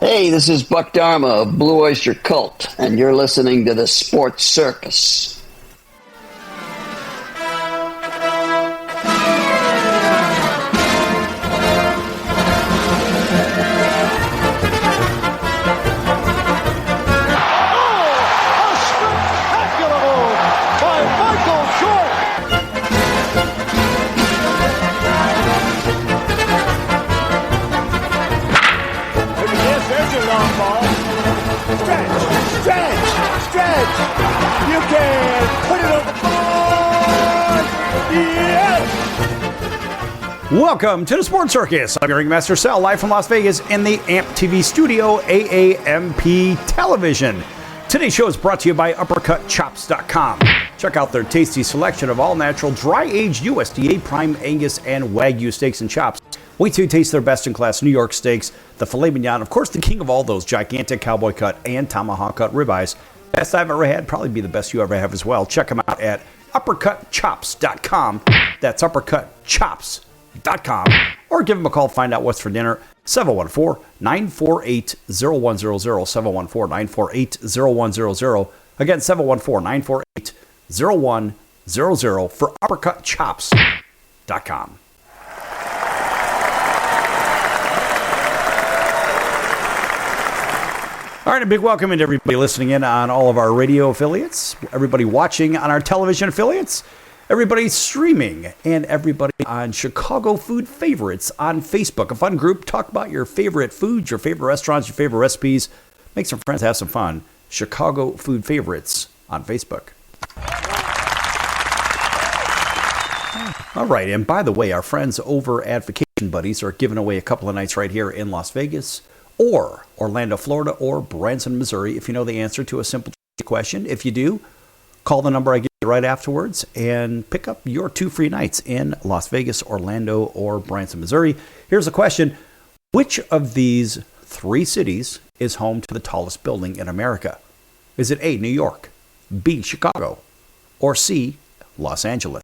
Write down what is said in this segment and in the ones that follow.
Hey, this is Buck Dharma of Blue Oyster Cult, and you're listening to the Sports Circus. You can put it on the board. Yes! Welcome to the Sports Circus. I'm your ringmaster Sal, live from Las Vegas in the AMP TV studio, AAMP Television. Today's show is brought to you by UppercutChops.com. Check out their tasty selection of all-natural, dry-aged USDA Prime Angus and Wagyu steaks and chops. Wait till you taste their best-in-class New York steaks, the filet mignon, of course, the king of all those gigantic cowboy cut and tomahawk cut ribeyes. Best I've ever had, probably be the best you ever have as well. Check them out at UppercutChops.com. That's UppercutChops.com. Or give them a call, find out what's for dinner. 714-948-0100. 714-948-0100. Again, 714-948-0100 for UppercutChops.com. All right, a big welcome to everybody listening in on all of our radio affiliates, everybody watching on our television affiliates, everybody streaming, and everybody on Chicago Food Favorites on Facebook. A fun group. Talk about your favorite foods, your favorite restaurants, your favorite recipes. Make some friends, have some fun. Chicago Food Favorites on Facebook. All right, and by the way, our friends over at Vacation Buddies are giving away a couple of nights right here in Las Vegas, or Orlando, Florida, or Branson, Missouri, if you know the answer to a simple question. If you do, call the number I give you right afterwards and pick up your 2 free nights in Las Vegas, Orlando, or Branson, Missouri. Here's the question. Which of these 3 cities is home to the tallest building in America? Is it A, New York, B, Chicago, or C, Los Angeles?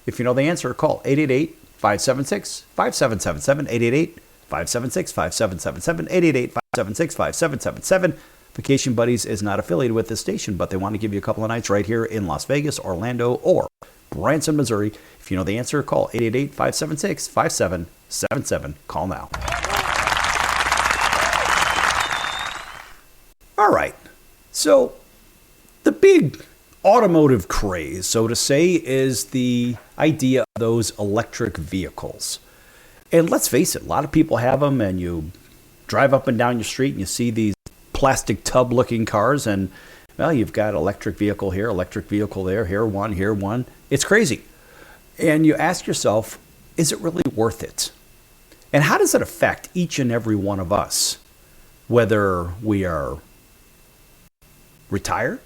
If you know the answer, call 888-576-5777, 888-576-5777, 888-576-5777. Vacation Buddies is not affiliated with this station, but they want to give you a couple of nights right here in Las Vegas, Orlando, or Branson, Missouri. If you know the answer, call 888-576-5777. Call now. All right. So the big automotive craze, so to say, is the idea of those electric vehicles. And let's face it, a lot of people have them, and you drive up and down your street and you see these plastic tub-looking cars, and, well, you've got electric vehicle here, electric vehicle there, here one. It's crazy. And you ask yourself, is it really worth it? And how does it affect each and every one of us, whether we are retired,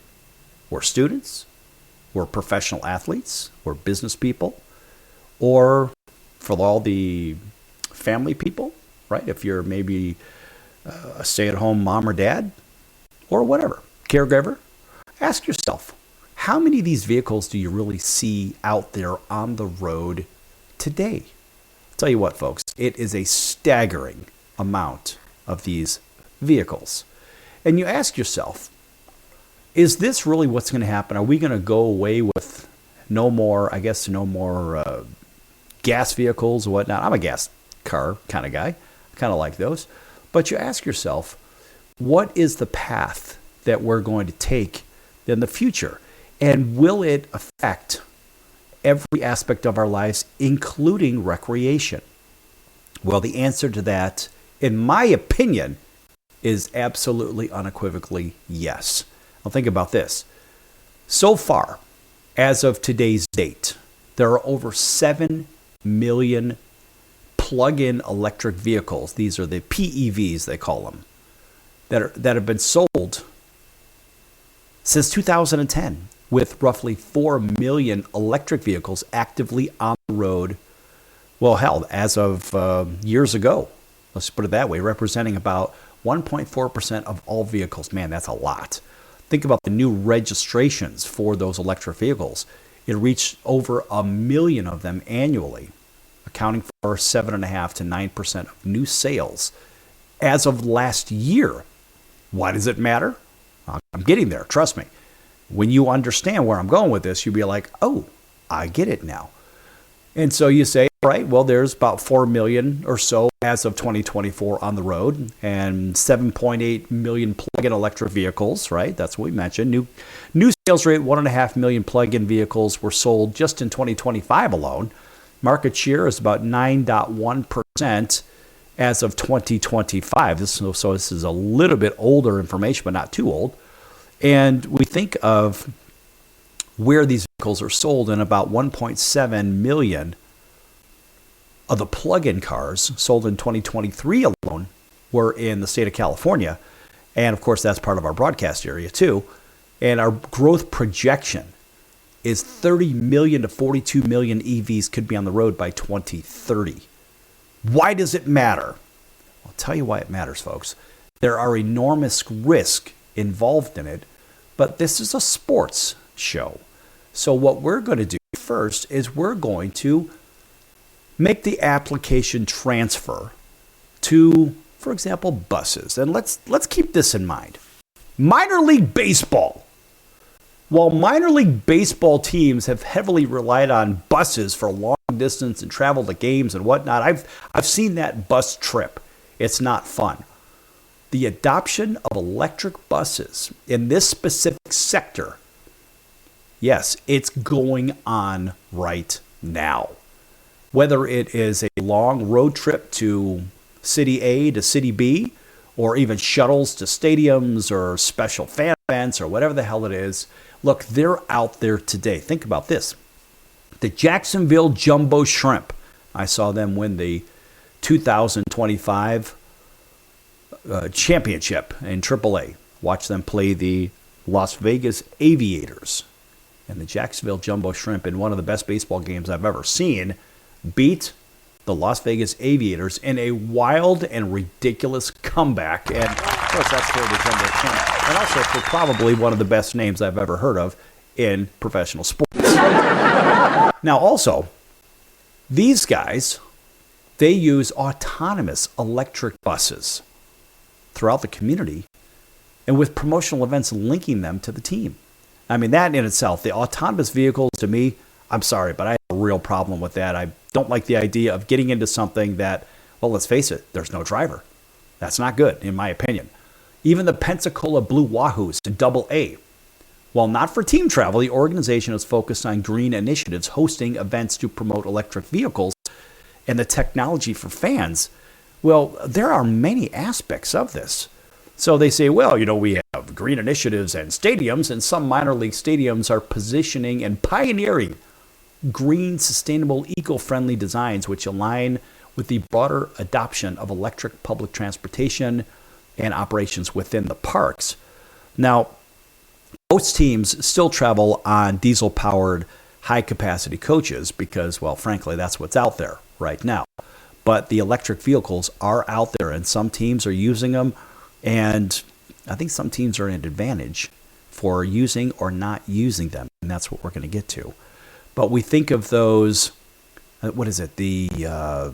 we're students, we're professional athletes, we're business people, or for all the family people, right? If you're maybe a stay-at-home mom or dad, or whatever, caregiver, ask yourself, how many of these vehicles do you really see out there on the road today? I'll tell you what, folks, it is a staggering amount of these vehicles. And you ask yourself, is this really what's going to happen? Are we going to go away with no more gas vehicles or whatnot? I'm a gas car kind of guy. I kind of like those. But you ask yourself, what is the path that we're going to take in the future? And will it affect every aspect of our lives, including recreation? Well, the answer to that, in my opinion, is absolutely unequivocally yes. Now think about this. So far, as of today's date, there are over 7 million plug-in electric vehicles. These are the PEVs, they call them, that have been sold since 2010, with roughly 4 million electric vehicles actively on the road. Well, hell, as of years ago, let's put it that way, representing about 1.4% of all vehicles. Man, that's a lot. Think about the new registrations for those electric vehicles. It reached over 1 million of them annually, accounting for 7.5% to 9% of new sales as of last year. Why does it matter? I'm getting there. Trust me. When you understand where I'm going with this, you'll be like, oh, I get it now. And so you say, all right, well, there's about 4 million or so as of 2024 on the road and 7.8 million plug-in electric vehicles, right? That's what we mentioned. New sales rate, 1.5 million plug-in vehicles were sold just in 2025 alone. Market share is about 9.1% as of 2025. So this is a little bit older information, but not too old. And we think of where these vehicles are sold, and about 1.7 million of the plug-in cars sold in 2023 alone were in the state of California. And of course, that's part of our broadcast area too. And our growth projection is 30 million to 42 million EVs could be on the road by 2030. Why does it matter? I'll tell you why it matters, folks. There are enormous risks involved in it, but this is a sports show. So what we're going to do first is we're going to make the application transfer to, for example, buses. And let's keep this in mind. Minor League Baseball. While minor league baseball teams have heavily relied on buses for long distance and travel to games and whatnot, I've seen that bus trip. It's not fun. The adoption of electric buses in this specific sector, yes, it's going on right now. Whether it is a long road trip to city A to city B, or even shuttles to stadiums or special fan events or whatever the hell it is, look, they're out there today. Think about this. The Jacksonville Jumbo Shrimp. I saw them win the 2025 championship in AAA. Watch them play the Las Vegas Aviators. And the Jacksonville Jumbo Shrimp, in one of the best baseball games I've ever seen, beat the Las Vegas Aviators in a wild and ridiculous comeback. And of course, that's for the Jumbo Shrimp. And also for probably one of the best names I've ever heard of in professional sports. Now also, these guys, they use autonomous electric buses throughout the community and with promotional events linking them to the team. I mean, that in itself, the autonomous vehicles, to me, I'm sorry, but I have a real problem with that. I don't like the idea of getting into something that, well, let's face it, there's no driver. That's not good, in my opinion. Even the Pensacola Blue Wahoos in AA. While not for team travel, the organization is focused on green initiatives, hosting events to promote electric vehicles and the technology for fans. Well, there are many aspects of this. So they say, well, we have green initiatives and stadiums, and some minor league stadiums are positioning and pioneering green, sustainable, eco-friendly designs which align with the broader adoption of electric public transportation and operations within the parks. Now, most teams still travel on diesel-powered high-capacity coaches because, well, frankly, that's what's out there right now. But the electric vehicles are out there, and some teams are using them, and I think some teams are at an advantage for using or not using them, and that's what we're going to get to. But we think of those, the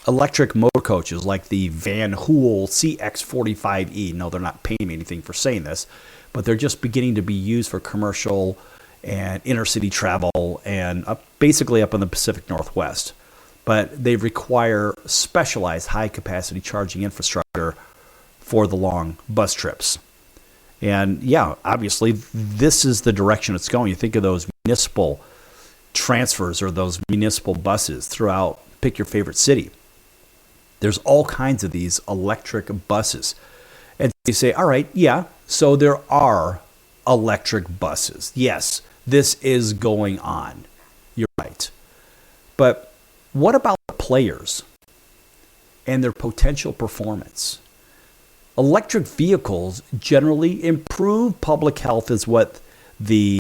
electric motor coaches like the Van Hool CX45E. No, they're not paying me anything for saying this, but they're just beginning to be used for commercial and intercity travel and basically up in the Pacific Northwest. But they require specialized high-capacity charging infrastructure for the long bus trips. And yeah, obviously, this is the direction it's going. You think of those municipal transfers or those municipal buses throughout, pick your favorite city. There's all kinds of these electric buses. And you say, all right, yeah, so there are electric buses. Yes, this is going on. You're right. But what about the players and their potential performance? Electric vehicles generally improve public health, is what the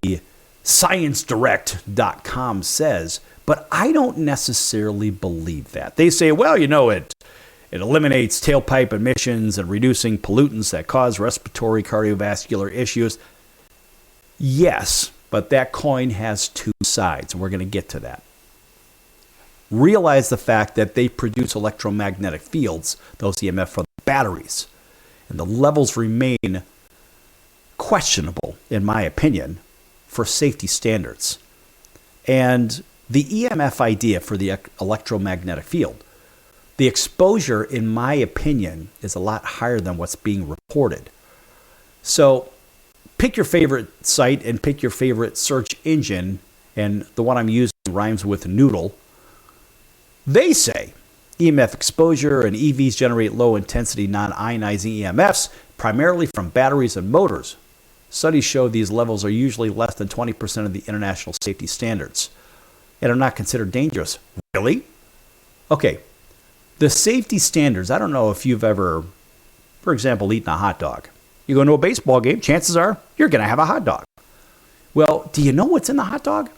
ScienceDirect.com says, but I don't necessarily believe that. They say, well, it eliminates tailpipe emissions and reducing pollutants that cause respiratory cardiovascular issues. Yes, but that coin has two sides, and we're going to get to that. Realize the fact that they produce electromagnetic fields, those EMF from the batteries. And the levels remain questionable, in my opinion, for safety standards. And the EMF idea for the electromagnetic field, the exposure, in my opinion, is a lot higher than what's being reported. So pick your favorite site and pick your favorite search engine, and the one I'm using rhymes with noodle. They say EMF exposure and EVs generate low-intensity non-ionizing EMFs, primarily from batteries and motors. Studies show these levels are usually less than 20% of the international safety standards and are not considered dangerous. Really? Okay. The safety standards, I don't know if you've ever, for example, eaten a hot dog. You go into a baseball game, chances are you're going to have a hot dog. Well, do you know what's in the hot dog?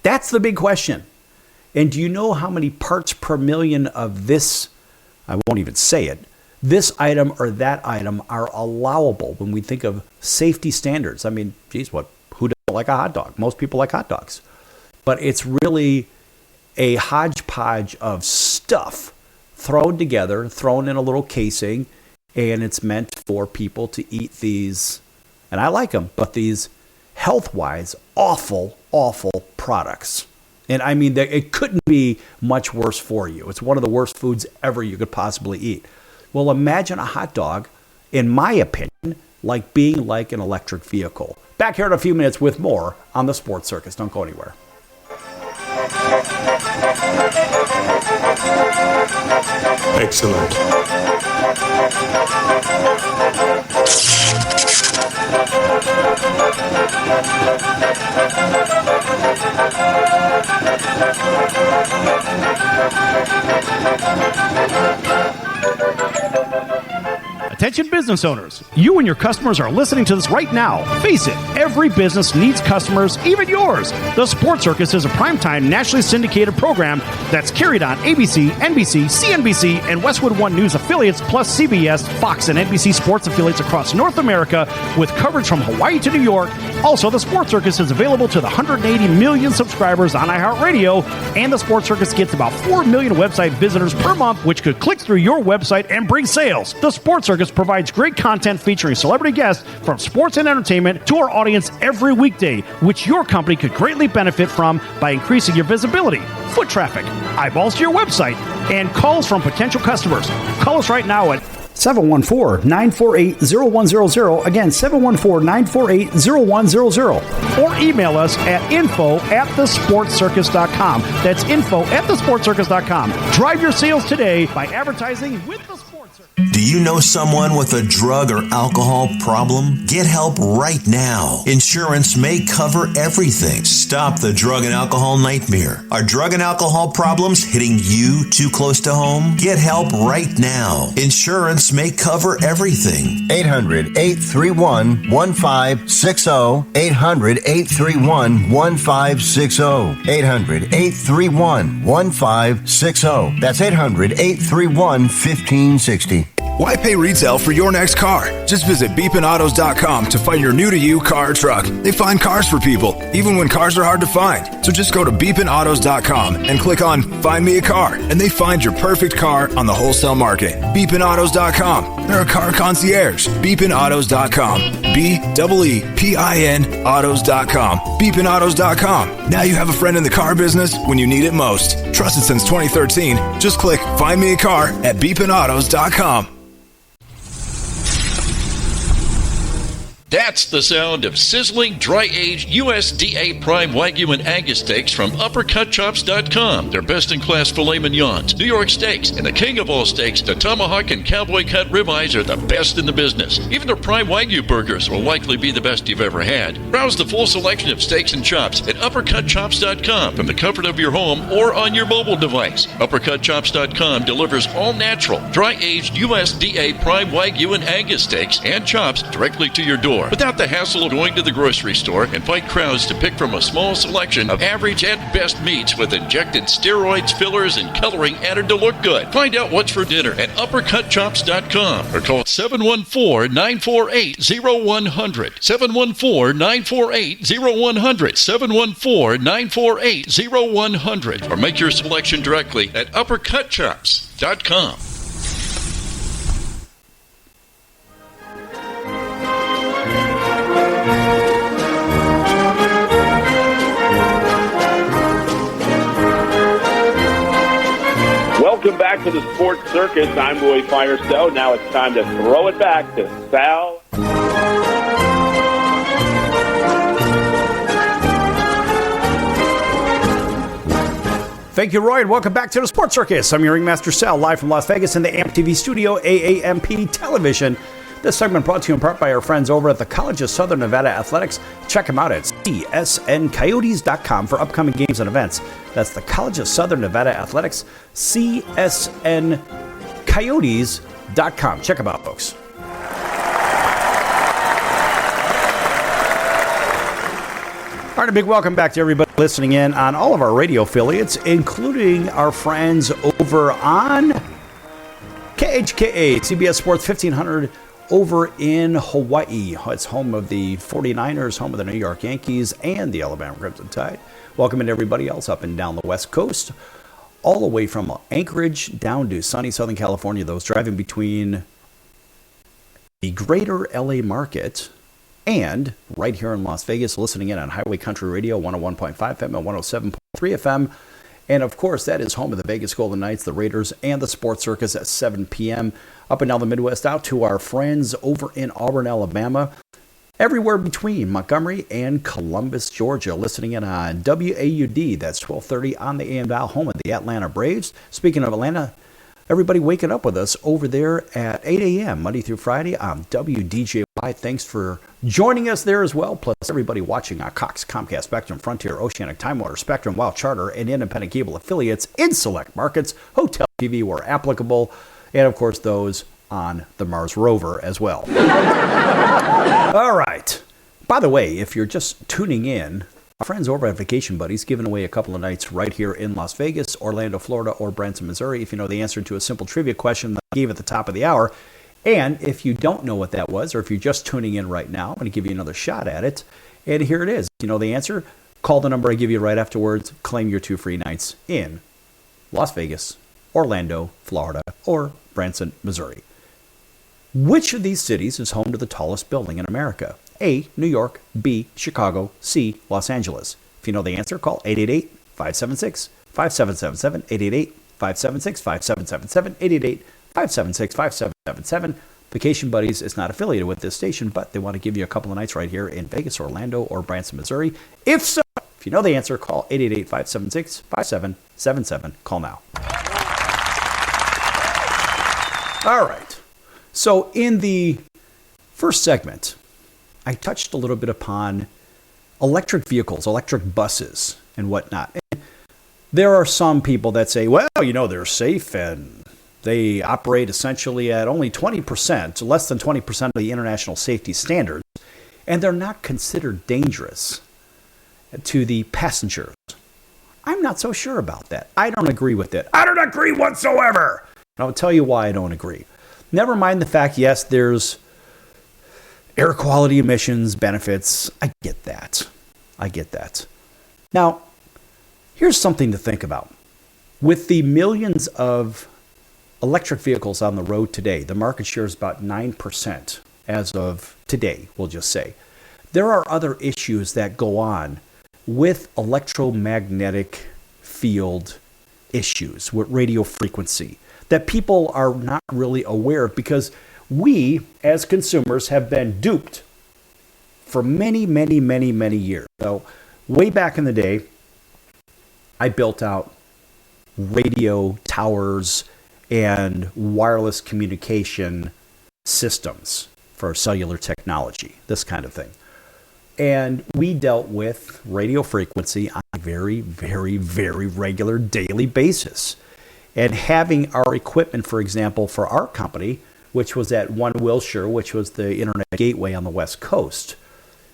That's the big question. And do you know how many parts per million of this, I won't even say it, this item or that item are allowable when we think of safety standards? I mean, geez, who doesn't like a hot dog? Most people like hot dogs. But it's really a hodgepodge of stuff thrown together, thrown in a little casing, and it's meant for people to eat these, and I like them, but these health-wise awful, awful products. And I mean, it couldn't be much worse for you. It's one of the worst foods ever you could possibly eat. Well, imagine a hot dog, in my opinion, like being like an electric vehicle. Back here in a few minutes with more on the Sports Circus. Don't go anywhere. Excellent. Attention business owners, you and your customers are listening to this right now. Face it, every business needs customers, even yours. The Sports Circus is a primetime nationally syndicated program that's carried on ABC, NBC, CNBC, and Westwood One News affiliates, plus CBS, Fox, and NBC sports affiliates across North America, with coverage from Hawaii to New York. Also, the Sports Circus is available to the 180 million subscribers on iHeartRadio, and the Sports Circus gets about 4 million website visitors per month, which could click through your website and bring sales. The Sports Circus provides great content featuring celebrity guests from sports and entertainment to our audience every weekday, which your company could greatly benefit from by increasing your visibility, foot traffic, eyeballs to your website, and calls from potential customers. Call us right now at 714-948-0100. Again, 714-948-0100. Or email us at info@thesportscircus.com. That's info@thesportscircus.com. Drive your sales today by advertising with the Sports Circus. Do you know someone with a drug or alcohol problem? Get help right now. Insurance may cover everything. Stop the drug and alcohol nightmare. Are drug and alcohol problems hitting you too close to home? Get help right now. Insurance may cover everything. 800-831-1560. 800-831-1560. 800-831-1560. That's 800-831-1560. Why pay retail for your next car? Just visit beepinautos.com to find your new-to-you car or truck. They find cars for people, even when cars are hard to find. So just go to beepinautos.com and click on Find Me a Car, and they find your perfect car on the wholesale market. Beepinautos.com. They're a car concierge. Beepinautos.com. BEEPIN autos.com. Beepinautos.com. Now you have a friend in the car business when you need it most. Trusted since 2013. Just click Find Me a Car at beepinautos.com. That's the sound of sizzling, dry-aged USDA Prime Wagyu and Angus steaks from UpperCutChops.com. Their best-in-class filet mignons, New York steaks, and the king of all steaks, the tomahawk and cowboy cut ribeyes are the best in the business. Even their Prime Wagyu burgers will likely be the best you've ever had. Browse the full selection of steaks and chops at UpperCutChops.com from the comfort of your home or on your mobile device. UpperCutChops.com delivers all-natural, dry-aged USDA Prime Wagyu and Angus steaks and chops directly to your door, without the hassle of going to the grocery store and fight crowds to pick from a small selection of average and best meats with injected steroids, fillers, and coloring added to look good. Find out what's for dinner at UpperCutChops.com or call 714-948-0100. 714-948-0100. 714-948-0100. Or make your selection directly at UpperCutChops.com. Welcome back to the Sports Circus. I'm Roy Firestone. Now it's time to throw it back to Sal. Thank you, Roy, and welcome back to the Sports Circus. I'm your ringmaster, Sal, live from Las Vegas in the AMP TV studio, AAMP Television. This segment brought to you in part by our friends over at the College of Southern Nevada Athletics. Check them out at csncoyotes.com for upcoming games and events. That's the College of Southern Nevada Athletics, csncoyotes.com. Check them out, folks. All right, a big welcome back to everybody listening in on all of our radio affiliates, including our friends over on KHKA, CBS Sports 1500 over in Hawaii. It's home of the 49ers, home of the New York Yankees, and the Alabama Crimson Tide. Welcome to everybody else up and down the West Coast, all the way from Anchorage down to sunny Southern California, those driving between the greater LA market and right here in Las Vegas, listening in on Highway Country Radio, 101.5 FM and 107.3 FM. And of course, that is home of the Vegas Golden Knights, the Raiders, and the Sports Circus at 7 p.m. Up and down the Midwest, out to our friends over in Auburn, Alabama, everywhere between Montgomery and Columbus, Georgia, listening in on WAUD, that's 1230 on the AM dial, home of the Atlanta Braves. Speaking of Atlanta, everybody waking up with us over there at 8 a.m. Monday through Friday on WDJY. Thanks for joining us there as well. Plus, everybody watching on Cox, Comcast, Spectrum, Frontier, Oceanic, Time Warner, Spectrum, Wild Charter, and independent cable affiliates in select markets, Hotel TV where applicable, and of course those on the Mars rover as well. All right. By the way, if you're just tuning in, our friends over at Vacation Buddies giving away a couple of nights right here in Las Vegas, Orlando, Florida, or Branson, Missouri. If you know the answer to a simple trivia question that I gave at the top of the hour. And if you don't know what that was, or if you're just tuning in right now, I'm going to give you another shot at it. And here it is. If you know the answer, call the number I give you right afterwards. Claim your 2 free nights in Las Vegas, Orlando, Florida, or Branson, Missouri. Which of these cities is home to the tallest building in America? A, New York, B, Chicago, C, Los Angeles. If you know the answer, call 888-576-5777, 888-576-5777, 888-576-5777. Vacation Buddies is not affiliated with this station, but they want to give you a couple of nights right here in Vegas, Orlando, or Branson, Missouri. If so, if you know the answer, call 888-576-5777. Call now. All right. So in the first segment, I touched a little bit upon electric vehicles, electric buses, and whatnot. And there are some people that say, well, you know, they're safe and they operate essentially at only 20%, less than 20% of the international safety standards, and they're not considered dangerous to the passengers. I'm not so sure about that. I don't agree with it. I don't agree whatsoever. And I'll tell you why I don't agree. Never mind the fact, yes, there's air quality emissions, benefits. I get that. Now, here's something to think about. With the millions of electric vehicles on the road today, the market share is about 9% as of today, we'll just say. There are other issues that go on with electromagnetic field issues, with radio frequency, that people are not really aware of because we, as consumers, have been duped for many, many, many, many years. So way back in the day, I built out radio towers and wireless communication systems for cellular technology, this kind of thing. And we dealt with radio frequency on a very, very, very regular daily basis. And having our equipment, for example, for our company, which was at One Wilshire, which was the internet gateway on the West Coast.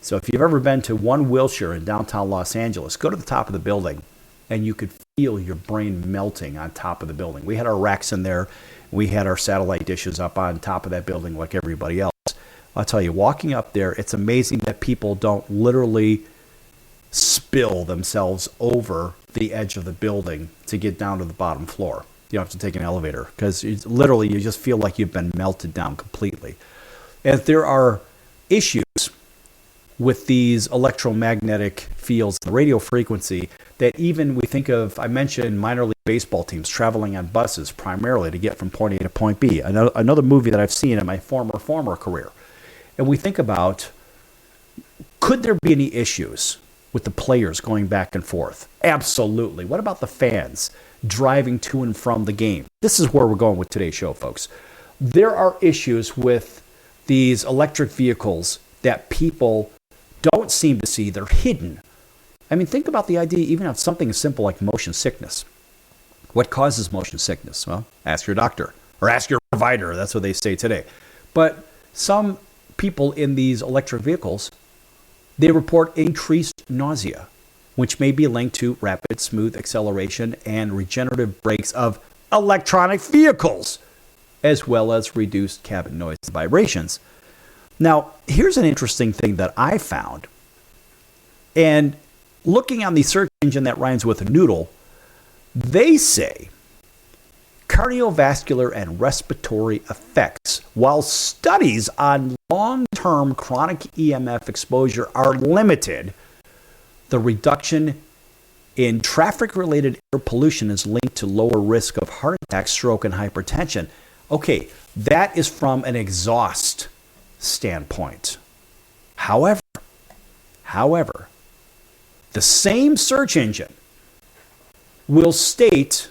So if you've ever been to One Wilshire in downtown Los Angeles, go to the top of the building and you could feel your brain melting on top of the building. We had our racks in there. We had our satellite dishes up on top of that building like everybody else. I'll tell you, walking up there, it's amazing that people don't literally spill themselves over the edge of the building to get down to the bottom floor. You don't have to take an elevator because literally you just feel like you've been melted down completely. And there are issues with these electromagnetic fields, the radio frequency, that even we think of, I mentioned minor league baseball teams traveling on buses primarily to get from point A to point B. Another movie that I've seen in my former career. And we think about, could there be any issues with the players going back and forth? Absolutely. What about the fans driving to and from the game? This is where we're going with today's show, folks. There are issues with these electric vehicles that people don't seem to see. They're hidden. I mean, think about the idea even of something as simple like motion sickness. What causes motion sickness? Well, ask your doctor or ask your provider. That's what they say today. But some people in these electric vehicles, they report increased nausea, which may be linked to rapid, smooth acceleration and regenerative brakes of electronic vehicles, as well as reduced cabin noise and vibrations. Now, here's an interesting thing that I found. And looking on the search engine that rhymes with a noodle, they say cardiovascular and respiratory effects, while studies on long-term chronic EMF exposure are limited, the reduction in traffic-related air pollution is linked to lower risk of heart attack, stroke, and hypertension. Okay, that is from an exhaust standpoint. However, the same search engine will state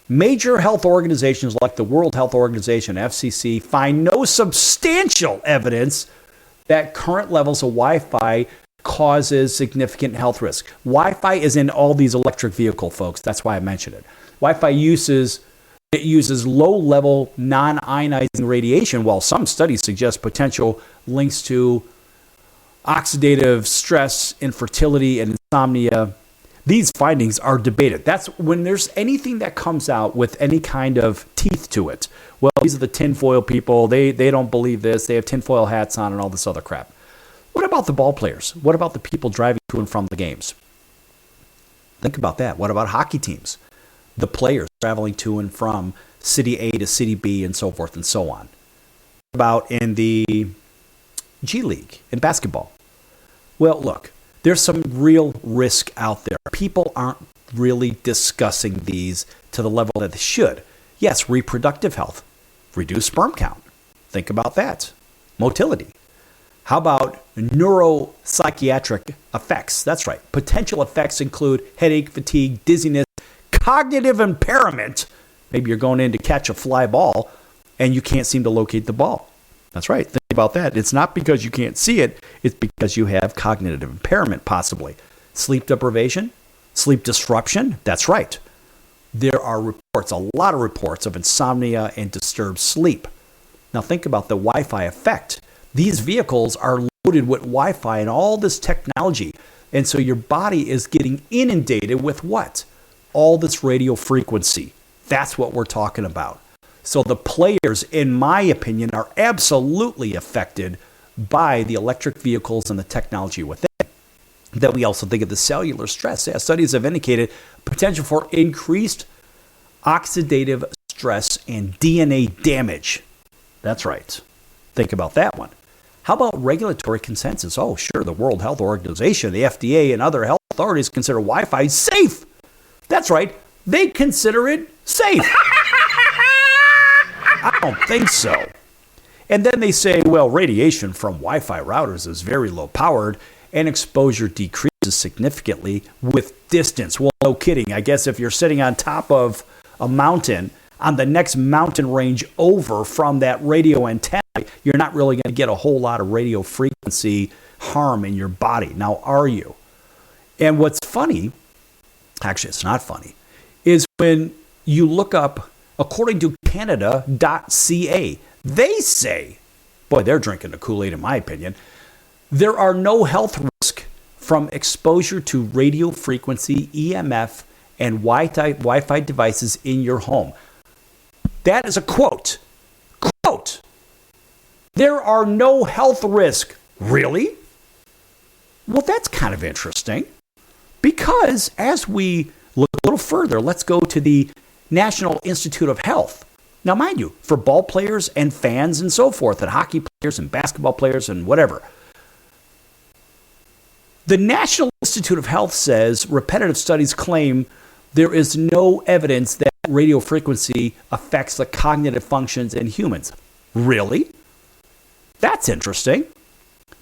major health organizations like the World Health Organization, FCC, find no substantial evidence that current levels of Wi-Fi causes significant health risk. Wi-Fi is in all these electric vehicle, folks. That's why I mentioned it. Wi-Fi uses low-level non-ionizing radiation, while some studies suggest potential links to oxidative stress, infertility, and insomnia. These findings are debated. That's when there's anything that comes out with any kind of teeth to it. Well, these are the tinfoil people. They don't believe this. They have tinfoil hats on and all this other crap. What about the ball players? What about the people driving to and from the games? Think about that. What about hockey teams? The players traveling to and from city A to city B and so forth and so on. What about in the G League, in basketball? Well, look, there's some real risk out there. People aren't really discussing these to the level that they should. Yes, reproductive health, reduced sperm count. Think about that. Motility. How about neuropsychiatric effects? That's right. Potential effects include headache, fatigue, dizziness, cognitive impairment. Maybe you're going in to catch a fly ball and you can't seem to locate the ball. That's right. Think about that. It's not because you can't see it. It's because you have cognitive impairment, possibly. Sleep deprivation, sleep disruption. That's right. There are reports, a lot of reports of insomnia and disturbed sleep. Now think about the Wi-Fi effect. These vehicles are loaded with Wi-Fi and all this technology. And so your body is getting inundated with what? All this radio frequency. That's what we're talking about. So the players, in my opinion, are absolutely affected by the electric vehicles and the technology within. Then we also think of the cellular stress. Yeah, studies have indicated potential for increased oxidative stress and DNA damage. That's right. Think about that one. How about regulatory consensus? Oh, sure, the World Health Organization, the FDA, and other health authorities consider Wi-Fi safe. That's right. They consider it safe. I don't think so. And then they say, well, radiation from Wi-Fi routers is very low powered and exposure decreases significantly with distance. Well, no kidding. I guess if you're sitting on top of a mountain, on the next mountain range over from that radio antenna, you're not really going to get a whole lot of radio frequency harm in your body. Now, are you? And what's funny, actually it's not funny, is when you look up, according to Canada.ca, they say, boy, they're drinking the Kool-Aid in my opinion, there are no health risk from exposure to radio frequency, EMF, and Wi-Fi devices in your home. That is a quote. Quote. There are no health risk. Really? Well, that's kind of interesting. Because as we look a little further, let's go to the National Institute of Health. Now, mind you, for ball players and fans and so forth, and hockey players and basketball players and whatever, The National Institute of Health says repetitive studies claim there is no evidence that radio frequency affects the cognitive functions in humans. Really? That's interesting.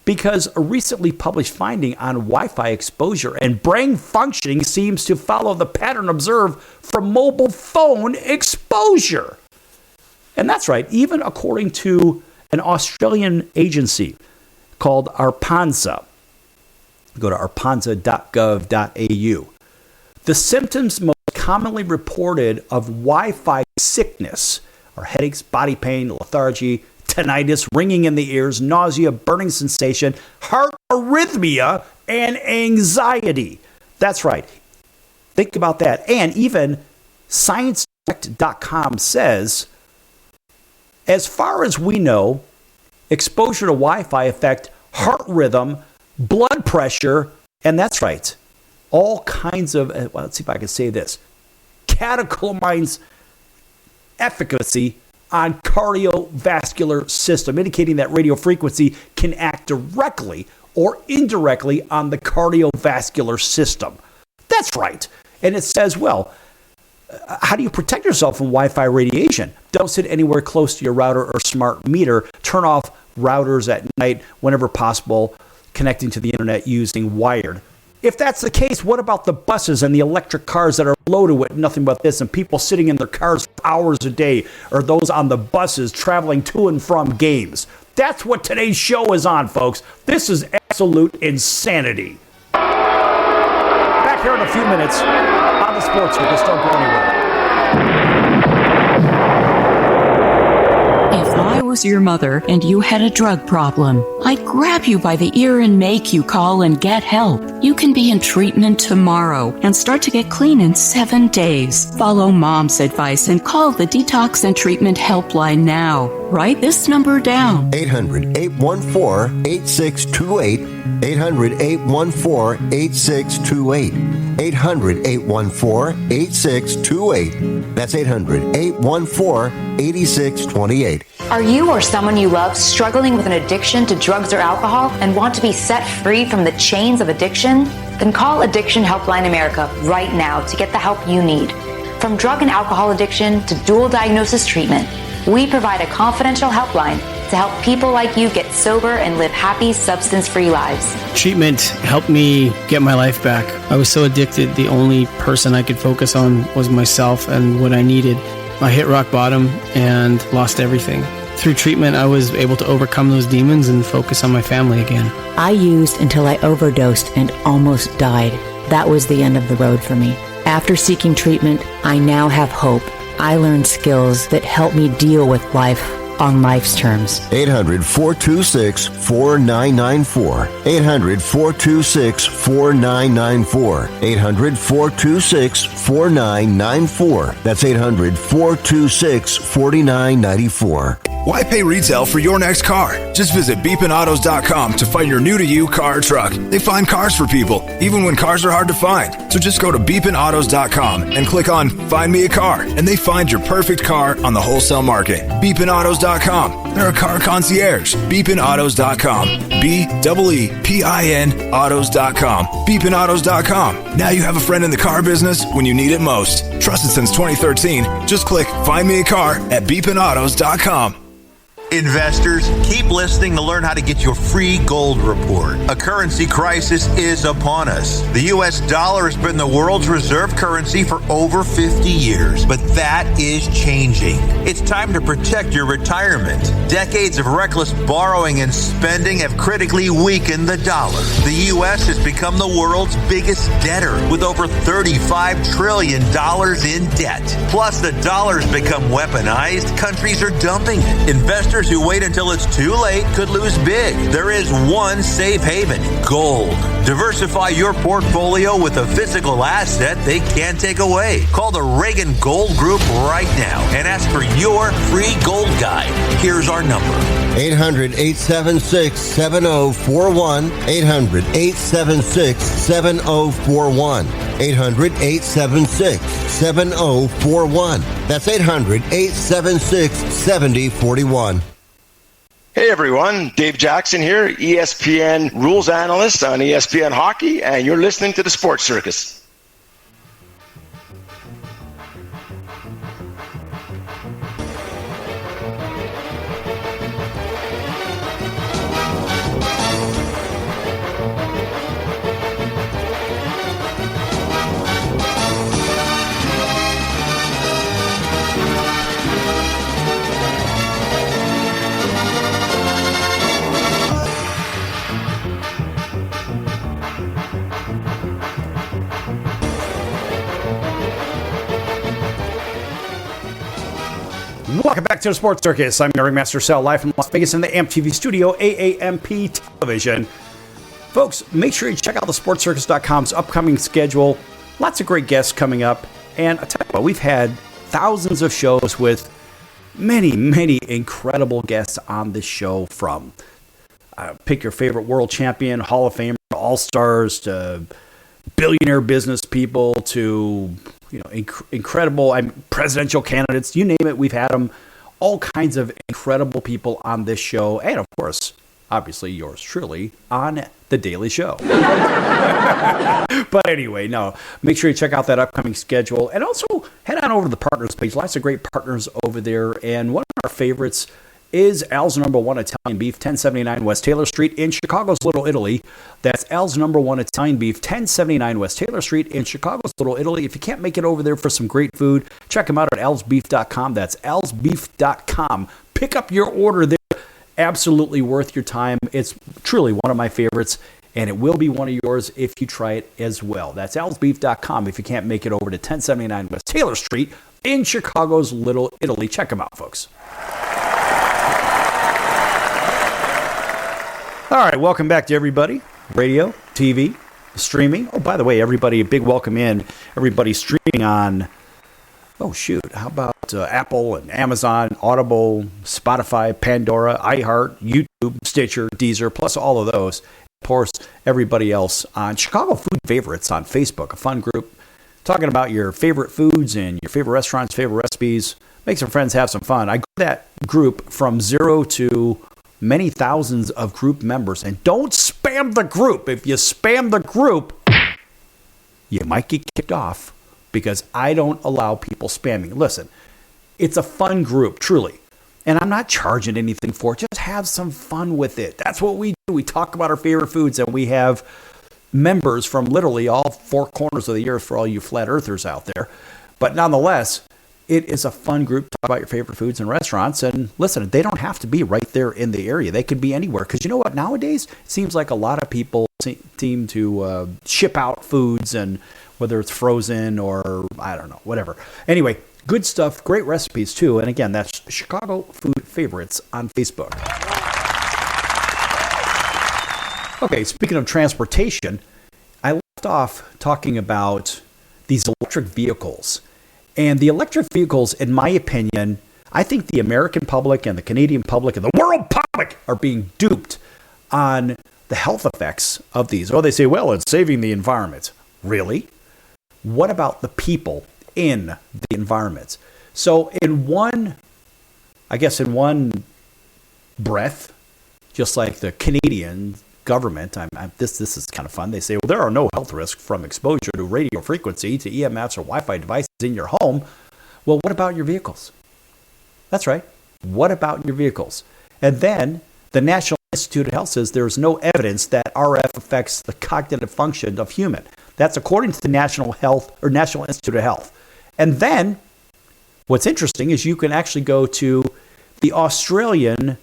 Because a recently published finding on Wi-Fi exposure and brain functioning seems to follow the pattern observed from mobile phone exposure. And that's right, even according to an Australian agency called ARPANSA. Go to arpansa.gov.au. The symptoms most commonly reported of Wi-Fi sickness are headaches, body pain, lethargy, tinnitus, ringing in the ears, nausea, burning sensation, heart arrhythmia, and anxiety. That's right. Think about that. And even ScienceDirect.com says, as far as we know, exposure to Wi-Fi affect heart rhythm, blood pressure, and that's right, all kinds of, well, let's see if I can say this, catecholamines efficacy on cardiovascular system, indicating that radio frequency can act directly or indirectly on the cardiovascular system. That's right. And it says, well, how do you protect yourself from Wi-Fi radiation? Don't sit anywhere close to your router or smart meter. Turn off routers at night whenever possible, connecting to the internet using wired. If that's the case, what about the buses and the electric cars that are loaded with nothing but this, and people sitting in their cars for hours a day, or those on the buses traveling to and from games? That's what today's show is on, folks. This is absolute insanity. Back here in a few minutes on the Sports Circus. Don't go anywhere. If I was your mother and you had a drug problem, I'd grab you by the ear and make you call and get help. You can be in treatment tomorrow and start to get clean in 7 days. Follow Mom's advice and call the Detox and Treatment Helpline now. Write this number down. 800-814-8628. 800-814-8628. 800-814-8628. That's 800-814-8628. Are you or someone you love struggling with an addiction to drugs or alcohol and want to be set free from the chains of addiction? Then call Addiction Helpline America right now to get the help you need. From drug and alcohol addiction to dual diagnosis treatment, we provide a confidential helpline to help people like you get sober and live happy, substance-free lives. Treatment helped me get my life back. I was so addicted, the only person I could focus on was myself and what I needed. I hit rock bottom and lost everything. Through treatment, I was able to overcome those demons and focus on my family again. I used until I overdosed and almost died. That was the end of the road for me. After seeking treatment, I now have hope. I learned skills that help me deal with life on life's terms. 800-426-4994. 800-426-4994. 800-426-4994. That's 800-426-4994. Why pay retail for your next car? Just visit beepinautos.com to find your new-to-you car or truck. They find cars for people, even when cars are hard to find. So just go to beepinautos.com and click on Find Me a Car, and they find your perfect car on the wholesale market. beepinautos.com. They're a car concierge. beepinautos.com. BEEPIN autos.com. beepinautos.com. Now you have a friend in the car business when you need it most. Trusted since 2013. Just click Find Me a Car at beepinautos.com. Investors, keep listening to learn how to get your free gold report. A currency crisis is upon us. The U.S. dollar has been the world's reserve currency for over 50 years, but that is changing. It's time to protect your retirement. Decades of reckless borrowing and spending have critically weakened the dollar. The U.S. has become the world's biggest debtor with over $35 trillion in debt. Plus, the dollar's become weaponized. Countries are dumping it. Investors who wait until it's too late could lose big. There is one safe haven: gold. Diversify your portfolio with a physical asset they can't take away. Call the Reagan Gold Group right now and ask for your free gold guide. Here's our number: 800-876-7041. 800-876-7041. 800-876-7041. That's 800-876-7041. Hey everyone, Dave Jackson here, ESPN rules analyst on ESPN Hockey, and you're listening to the Sports Circus. Welcome back to the Sports Circus. I'm your Ringmaster Sal, live from Las Vegas in the AMP studio, AAMP television. Folks, make sure you check out thesportscircus.com's upcoming schedule. Lots of great guests coming up. And I'll tell you what, we've had thousands of shows with many, many incredible guests on this show, from pick your favorite world champion, Hall of Famer, All-Stars, to billionaire business people, to incredible presidential candidates. You name it, we've had them. All kinds of incredible people on this show. And, of course, obviously yours truly on The Daily Show. But anyway, no, make sure you check out that upcoming schedule. And also head on over to the partners page. Lots of great partners over there. And one of our favorites is Al's Number One Italian Beef, 1079 West Taylor Street in Chicago's Little Italy. That's Al's Number One Italian Beef, 1079 West Taylor Street in Chicago's Little Italy. If you can't make it over there for some great food, check them out at alsbeef.com. That's alsbeef.com. Pick up your order there. Absolutely worth your time. It's truly one of my favorites, and it will be one of yours if you try it as well. That's alsbeef.com if you can't make it over to 1079 West Taylor Street in Chicago's Little Italy. Check them out, folks. All right, welcome back to everybody. Radio, TV, streaming. Oh, by the way, everybody, a big welcome in. Everybody streaming on, how about Apple and Amazon, Audible, Spotify, Pandora, iHeart, YouTube, Stitcher, Deezer, plus all of those. Of course, everybody else on Chicago Food Favorites on Facebook, a fun group talking about your favorite foods and your favorite restaurants, favorite recipes. Make some friends, have some fun. I grew that group from 0 to many thousands of group members. And don't spam the group. If you spam the group, you might get kicked off, because I don't allow people spamming. Listen, it's a fun group, truly. And I'm not charging anything for it. Just have some fun with it. That's what we do. We talk about our favorite foods, and we have members from literally all four corners of the earth for all you flat earthers out there. But nonetheless, it is a fun group to talk about your favorite foods and restaurants. And listen, they don't have to be right there in the area. They could be anywhere. Because you know what? Nowadays, it seems like a lot of people seem to ship out foods, and whether it's frozen or, I don't know, whatever. Anyway, good stuff. Great recipes, too. And again, that's Chicago Food Favorites on Facebook. Okay, speaking of transportation, I left off talking about these electric vehicles. And the electric vehicles, in my opinion, I think the American public and the Canadian public and the world public are being duped on the health effects of these. Oh, they say, well, it's saving the environment. Really? What about the people in the environment? So in one breath, just like the Canadian government, this is kind of fun. They say, well, there are no health risks from exposure to radio frequency, to EMFs or Wi-Fi devices in your home. Well, what about your vehicles? That's right. What about your vehicles? And then the National Institute of Health says there's no evidence that RF affects the cognitive function of human. That's according to the National Institute of Health. And then what's interesting is you can actually go to the Australian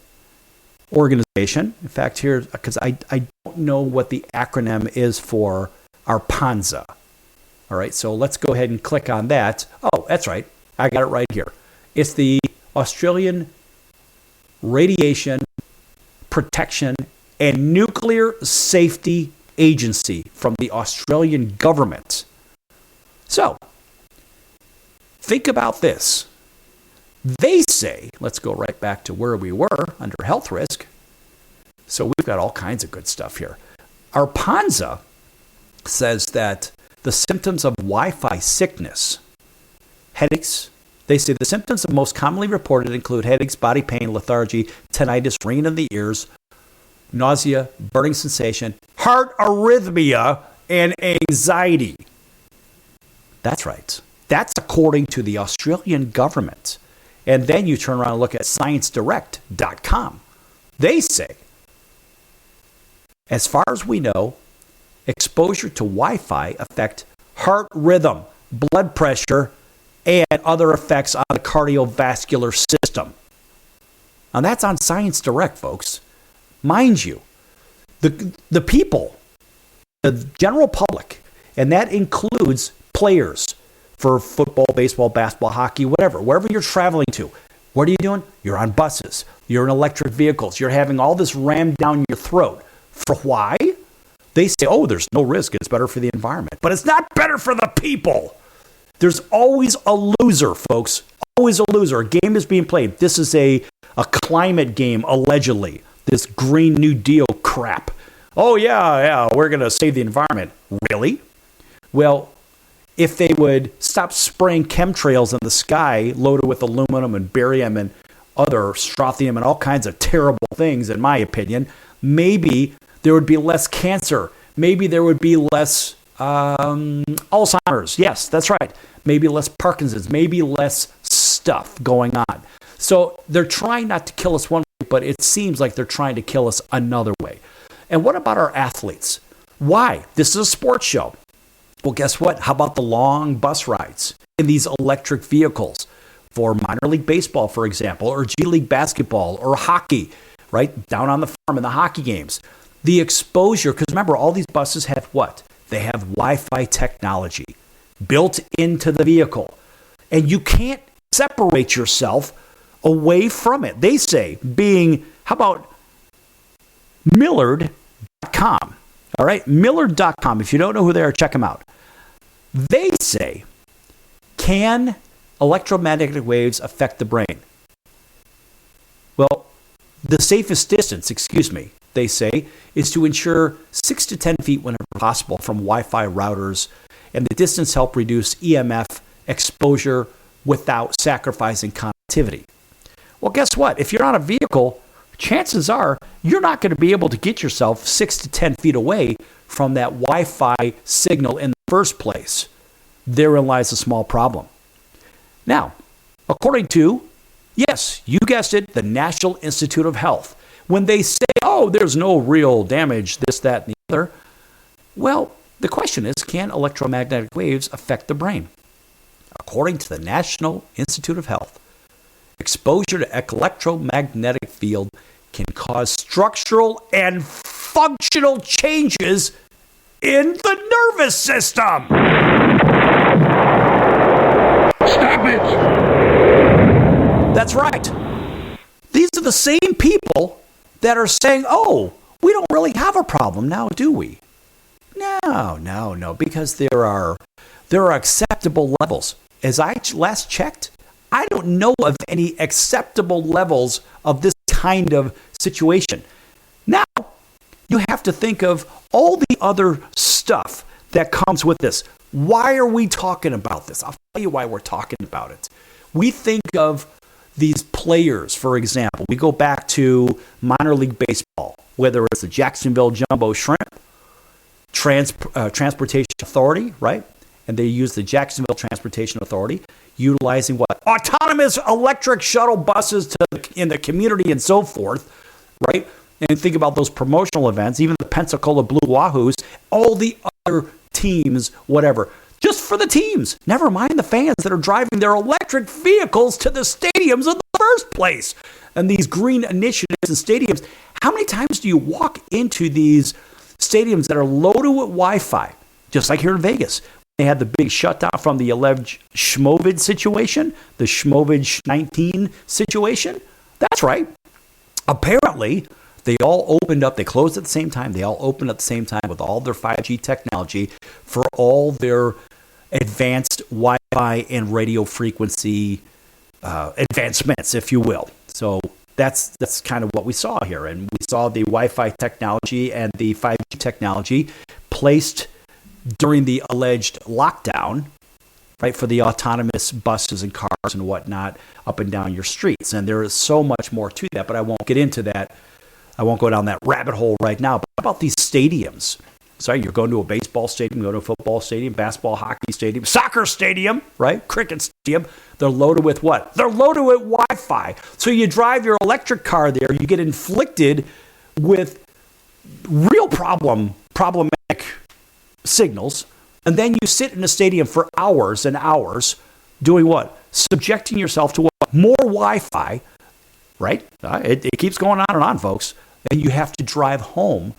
organization. In fact, here, because I don't know what the acronym is for our PANZA. All right, so let's go ahead and click on that. Oh, that's right. I got it right here. It's the Australian Radiation Protection and Nuclear Safety Agency from the Australian government. So, think about this. They say, let's go right back to where we were under health risk. So we've got all kinds of good stuff here. Our PANZA says that the symptoms of Wi-Fi sickness, headaches, They say the symptoms most commonly reported include headaches, body pain, lethargy, tinnitus, ringing in the ears, nausea, burning sensation, heart arrhythmia, and anxiety. That's right. That's according to the Australian government. And then you turn around and look at ScienceDirect.com. They say, as far as we know, exposure to Wi-Fi affect heart rhythm, blood pressure, and other effects on the cardiovascular system. Now that's on Science Direct, folks. Mind you, the people, the general public, and that includes players for football, baseball, basketball, hockey, whatever, wherever you're traveling to. What are you doing? You're on buses. You're in electric vehicles. You're having all this rammed down your throat. For why? They say, oh, there's no risk. It's better for the environment. But it's not better for the people. There's always a loser, folks. Always a loser. A game is being played. This is a climate game, allegedly. This Green New Deal crap. Oh, yeah, we're going to save the environment. Really? Well, if they would stop spraying chemtrails in the sky loaded with aluminum and barium and other strontium and all kinds of terrible things, in my opinion, maybe there would be less cancer. Maybe there would be less Alzheimer's. Yes, that's right. Maybe less Parkinson's. Maybe less stuff going on. So they're trying not to kill us one way, but it seems like they're trying to kill us another way. And what about our athletes? Why? This is a sports show. Well, guess what? How about the long bus rides in these electric vehicles for minor league baseball, for example, or G League basketball or hockey, right? Down on the farm in the hockey games. The exposure, because remember, all these buses have what? They have Wi-Fi technology built into the vehicle. And you can't separate yourself away from it. They say how about Millard.com? All right, Millard.com. If you don't know who they are, check them out. They say, can electromagnetic waves affect the brain? Well, the safest distance, they say, is to ensure 6 to 10 feet whenever possible from Wi-Fi routers, and the distance help reduce EMF exposure without sacrificing connectivity. Well, guess what? If you're on a vehicle, chances are you're not going to be able to get yourself 6 to 10 feet away from that Wi-Fi signal in the first place. Therein lies a small problem. Now, according to, yes, you guessed it, the National Institute of Health, when they say, oh, there's no real damage, this, that, and the other, well, the question is, can electromagnetic waves affect the brain? According to the National Institute of Health, exposure to electromagnetic field can cause structural and functional changes in the nervous system. Stop it! That's right. These are the same people that are saying, oh, we don't really have a problem now, do we? No, because there are acceptable levels. As I last checked, I don't know of any acceptable levels of this kind of situation. Now, you have to think of all the other stuff that comes with this. Why are we talking about this? I'll tell you why we're talking about it. We think of these players, for example. We go back to minor league baseball, whether it's the Jacksonville Jumbo Shrimp, Transportation Authority, right? And they use the Jacksonville Transportation Authority, utilizing what? Autonomous electric shuttle buses in the community and so forth, right? And think about those promotional events, even the Pensacola Blue Wahoos, all the other teams, whatever. Just for the teams. Never mind the fans that are driving their electric vehicles to the stadiums in the first place. And these green initiatives and stadiums, how many times do you walk into these stadiums that are loaded with Wi-Fi? Just like here in Vegas. They had the big shutdown from the alleged Schmovid situation, the Schmovid 19 situation. That's right. Apparently, they all opened up. They closed at the same time. They all opened at the same time with all their 5G technology for all their advanced Wi-Fi and radio frequency advancements, if you will. So that's kind of what we saw here. And we saw the Wi-Fi technology and the 5G technology placed during the alleged lockdown right, for the autonomous buses and cars and whatnot up and down your streets. And there is so much more to that, but I won't get into that. I won't go down that rabbit hole right now. But what about these stadiums? So you're going to a baseball stadium, go to a football stadium, basketball, hockey stadium, soccer stadium, right? Cricket stadium. They're loaded with what? They're loaded with Wi-Fi. So you drive your electric car there, you get inflicted with real problematic signals, and then you sit in a stadium for hours and hours doing what? Subjecting yourself to what? More Wi-Fi, right? It keeps going on and on, folks. And you have to drive home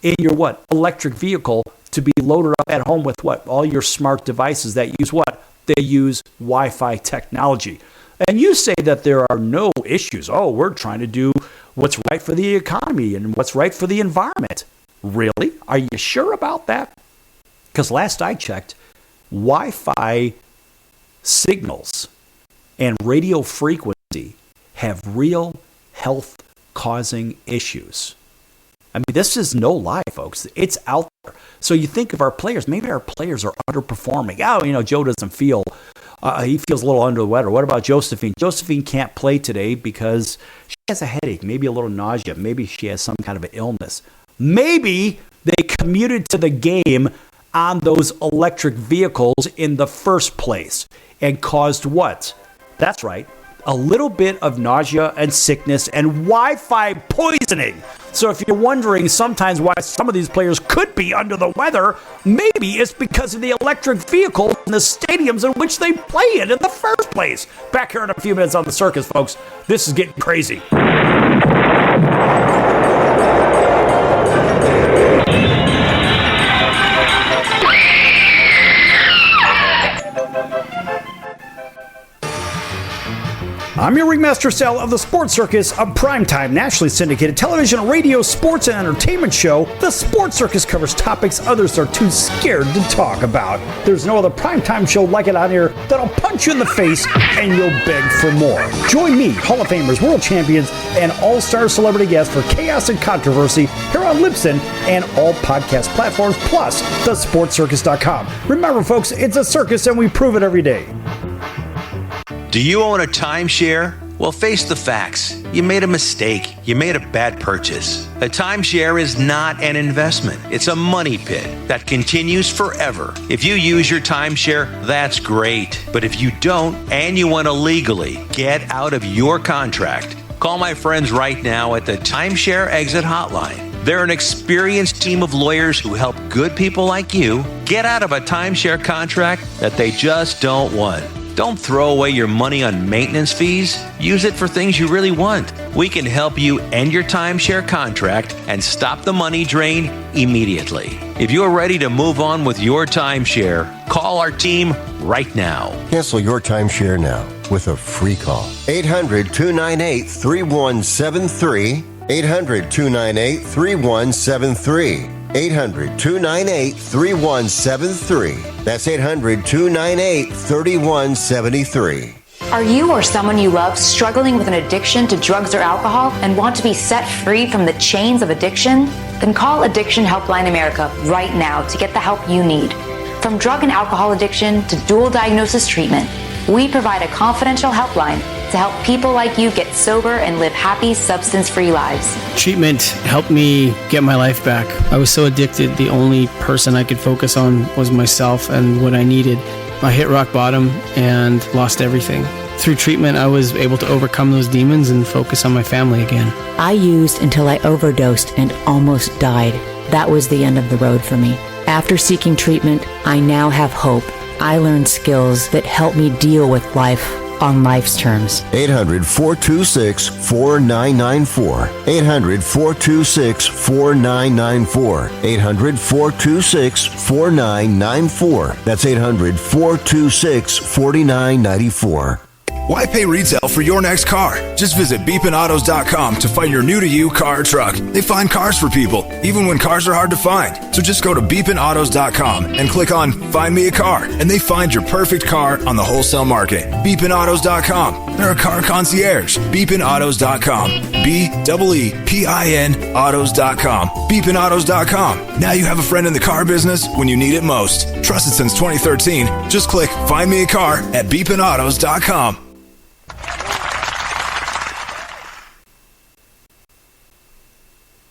in your what? Electric vehicle to be loaded up at home with what? All your smart devices that use what? They use Wi-Fi technology. And you say that there are no issues. Oh, we're trying to do what's right for the economy and what's right for the environment. Really? Are you sure about that? Because last I checked, Wi-Fi signals and radio frequency have real health-causing issues. I mean, this is no lie, folks. It's out there. So you think of our players. Maybe our players are underperforming. Oh, Joe doesn't feel, he feels a little under the weather. What about Josephine? Josephine can't play today because she has a headache, maybe a little nausea. Maybe she has some kind of an illness. Maybe they commuted to the game on those electric vehicles in the first place and caused what? That's right. A little bit of nausea and sickness and Wi-Fi poisoning. So if you're wondering sometimes why some of these players could be under the weather, maybe it's because of the electric vehicles in the stadiums in which they play in the first place. Back here in a few minutes on The Circus, folks. This is getting crazy. I'm your ringmaster Sal of the Sports Circus, a primetime, nationally syndicated television, radio, sports, and entertainment show. The Sports Circus covers topics others are too scared to talk about. There's no other primetime show like it on here that'll punch you in the face and you'll beg for more. Join me, Hall of Famers, world champions, and all-star celebrity guests for chaos and controversy here on Libsyn and all podcast platforms, plus thesportscircus.com. Remember, folks, it's a circus and we prove it every day. Do you own a timeshare? Well, face the facts. You made a mistake. You made a bad purchase. A timeshare is not an investment. It's a money pit that continues forever. If you use your timeshare, that's great. But if you don't, and you want to legally get out of your contract, call my friends right now at the Timeshare Exit Hotline. They're an experienced team of lawyers who help good people like you get out of a timeshare contract that they just don't want. Don't throw away your money on maintenance fees. Use it for things you really want. We can help you end your timeshare contract and stop the money drain immediately. If you're ready to move on with your timeshare, call our team right now. Cancel your timeshare now with a free call. 800-298-3173. 800-298-3173. 800-298-3173. That's 800-298-3173. Are you or someone you love struggling with an addiction to drugs or alcohol and want to be set free from the chains of addiction? Then call Addiction Helpline America right now to get the help you need. From drug and alcohol addiction to dual diagnosis treatment, we provide a confidential helpline to help people like you get sober and live happy, substance-free lives. Treatment helped me get my life back. I was so addicted, the only person I could focus on was myself and what I needed. I hit rock bottom and lost everything. Through treatment, I was able to overcome those demons and focus on my family again. I used until I overdosed and almost died. That was the end of the road for me. After seeking treatment, I now have hope. I learned skills that help me deal with life on life's terms. 800-426-4994. 800-426-4994. 800-426-4994. That's 800-426-4994. Why pay retail for your next car? Just visit beepinautos.com to find your new-to-you car or truck. They find cars for people, even when cars are hard to find. So just go to beepinautos.com and click on Find Me a Car, and they find your perfect car on the wholesale market. beepinautos.com. They're a car concierge. BeepinAutos.com. BeepIn Autos.com. BeepinAutos.com. Now you have a friend in the car business when you need it most. Trusted since 2013. Just click Find Me a Car at BeepinAutos.com.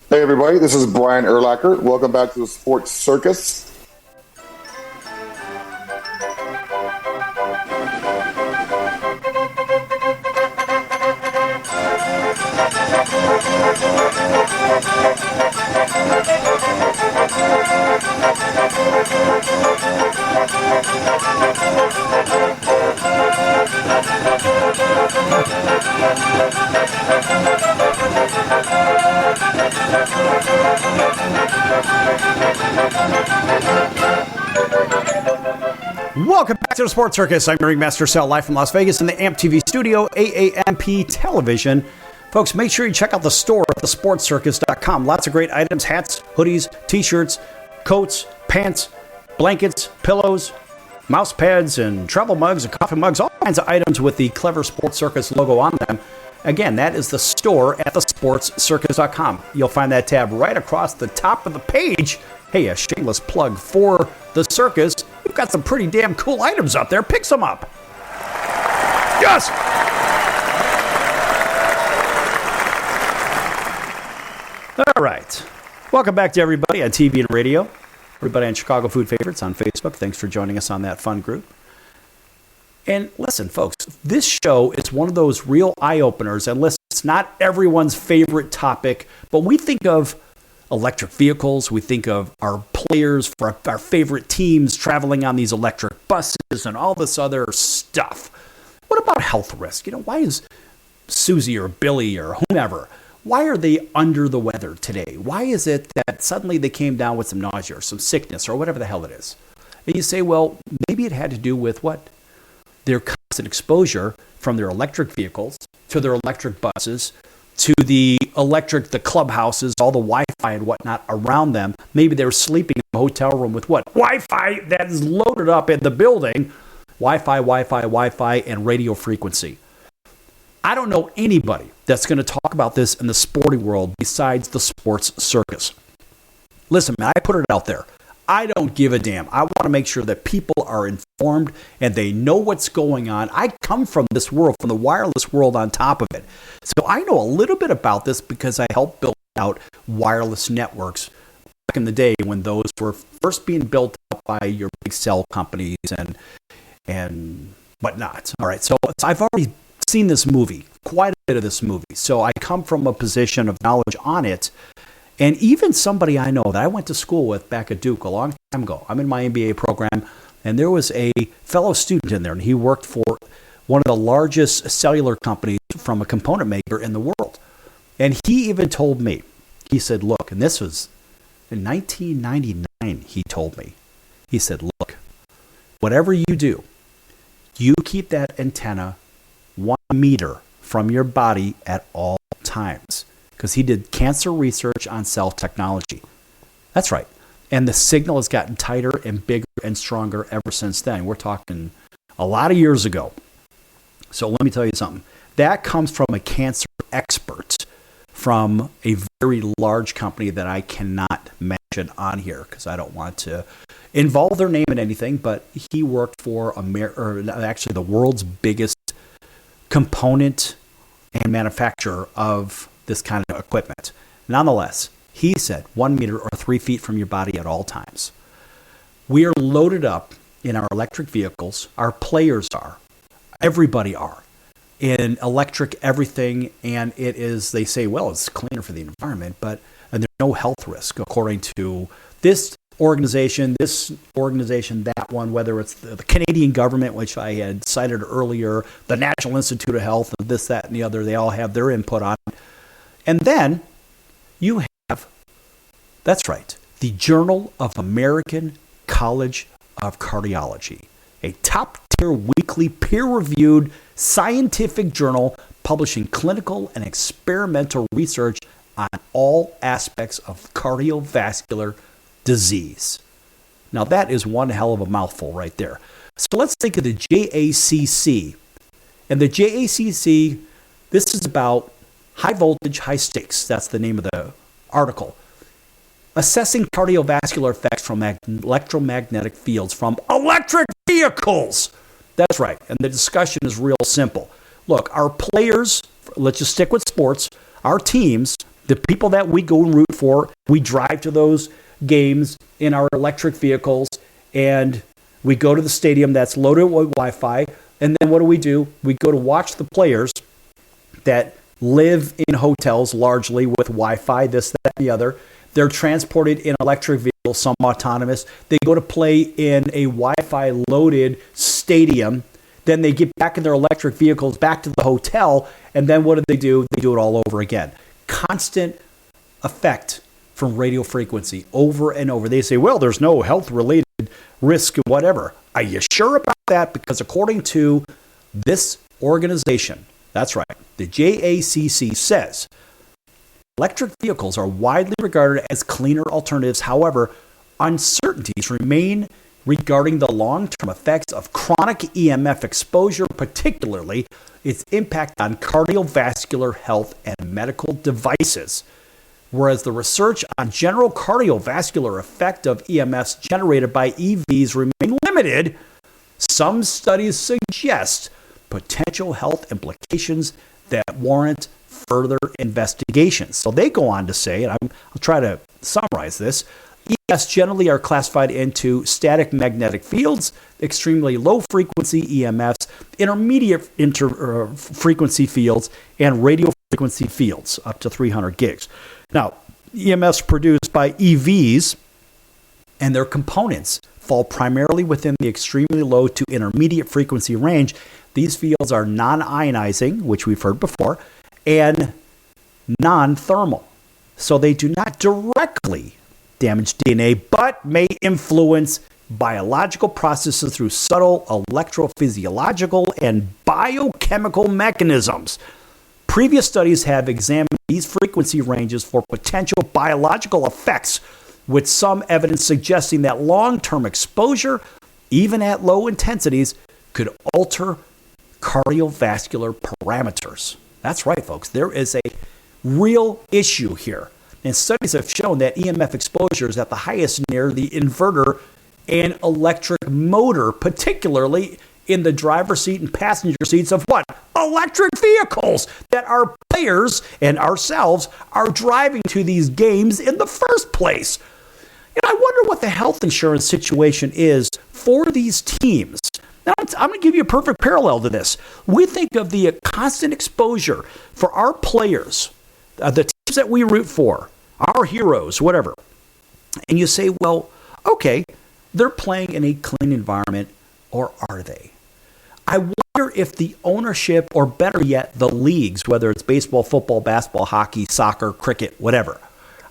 Hey everybody, this is Brian Urlacher. Welcome back to the Sports Circus. Welcome back to the Sports Circus. I'm Ringmaster Sal, live from Las Vegas in the AMP TV studio, AAMP television. Folks, make sure you check out the store at thesportscircus.com. Lots of great items, hats, hoodies, t-shirts, coats, pants, blankets, pillows, mouse pads, and travel mugs and coffee mugs, all kinds of items with the clever Sports Circus logo on them. Again, that is the store at thesportscircus.com. You'll find that tab right across the top of the page. Hey, a shameless plug for the circus. We've got some pretty damn cool items up there. Pick some up. Yes! All right. Welcome back to everybody on TV and radio. Everybody on Chicago Food Favorites on Facebook. Thanks for joining us on that fun group. And listen, folks, this show is one of those real eye-openers. And listen, it's not everyone's favorite topic, but we think of electric vehicles. We think of our players for our favorite teams traveling on these electric buses and all this other stuff. What about health risk? You know, why is Susie or Billy or whomever, why are they under the weather today? Why is it that suddenly they came down with some nausea or some sickness or whatever the hell it is? And you say, well, maybe it had to do with what? Their constant exposure from their electric vehicles to their electric buses to the clubhouses, all the Wi-Fi and whatnot around them. Maybe they were sleeping in a hotel room with what? Wi-Fi that is loaded up in the building. Wi-Fi, and radio frequency. I don't know anybody that's going to talk about this in the sporting world besides the Sports Circus. Listen, man, I put it out there. I don't give a damn. I want to make sure that people are informed and they know what's going on. I come from this world, from the wireless world on top of it. So I know a little bit about this because I helped build out wireless networks back in the day when those were first being built up by your big cell companies and whatnot. All right, so I've already seen this movie, quite a bit of this movie. So I come from a position of knowledge on it. And even somebody I know that I went to school with back at Duke a long time ago, I'm in my MBA program, and there was a fellow student in there, and he worked for one of the largest cellular companies from a component maker in the world. And he even told me, he said, look, and this was in 1999, he told me, he said, look, whatever you do, you keep that antenna 1 meter from your body at all times. Because he did cancer research on cell technology. That's right. And the signal has gotten tighter and bigger and stronger ever since then. We're talking a lot of years ago. So let me tell you something. That comes from a cancer expert from a very large company that I cannot mention on here because I don't want to involve their name in anything, but he worked for actually the world's biggest component and manufacturer of this kind of equipment. Nonetheless, he said 1 meter or 3 feet from your body at all times. We are loaded up in our electric vehicles. Our players are. Everybody are. In electric everything, and it is, they say, well, it's cleaner for the environment, but there's no health risk according to this organization, that one, whether it's the Canadian government, which I had cited earlier, the National Institute of Health, and this, that, and the other, they all have their input on it. And then you have, that's right, the Journal of American College of Cardiology, a top-tier weekly peer-reviewed scientific journal publishing clinical and experimental research on all aspects of cardiovascular disease. Now that is one hell of a mouthful right there. So let's think of the JACC And the JACC, this is about high voltage, high stakes. That's the name of the article. Assessing cardiovascular effects from electromagnetic fields from electric vehicles. That's right. And the discussion is real simple. Look, our players, let's just stick with sports, our teams, the people that we go and root for, we drive to those games in our electric vehicles, and we go to the stadium that's loaded with Wi-Fi. And then what do? We go to watch the players that live in hotels largely with Wi-Fi, this, that, and the other. They're transported in electric vehicles, some autonomous. They go to play in a Wi-Fi loaded stadium. Then they get back in their electric vehicles back to the hotel. And then what do? They do it all over again. Constant effect from radio frequency over and over. They say, well, there's no health-related risk, whatever. Are you sure about that? Because according to this organization, that's right, the JACC says, electric vehicles are widely regarded as cleaner alternatives. However, uncertainties remain regarding the long-term effects of chronic EMF exposure, particularly its impact on cardiovascular health and medical devices. Whereas the research on general cardiovascular effect of EMFs generated by EVs remain limited, some studies suggest potential health implications that warrant further investigation. So they go on to say, and I'll try to summarize this, EMFs generally are classified into static magnetic fields, extremely low frequency EMFs, intermediate frequency fields, and radio frequency fields up to 300 gigs. Now, EMFs produced by EVs and their components fall primarily within the extremely low to intermediate frequency range. These fields are non-ionizing, which we've heard before, and non-thermal. So they do not directly damage DNA, but may influence biological processes through subtle electrophysiological and biochemical mechanisms. Previous studies have examined these frequency ranges for potential biological effects, with some evidence suggesting that long-term exposure, even at low intensities, could alter cardiovascular parameters. That's right, folks. There is a real issue here. And studies have shown that EMF exposure is at the highest near the inverter and electric motor, particularly in the driver's seat and passenger seats of what? Electric vehicles that our players and ourselves are driving to these games in the first place. And I wonder what the health insurance situation is for these teams. Now, I'm going to give you a perfect parallel to this. We think of the constant exposure for our players, the teams that we root for, our heroes, whatever. And you say, well, okay, they're playing in a clean environment, or are they? I wonder if the ownership, or better yet, the leagues, whether it's baseball, football, basketball, hockey, soccer, cricket, whatever,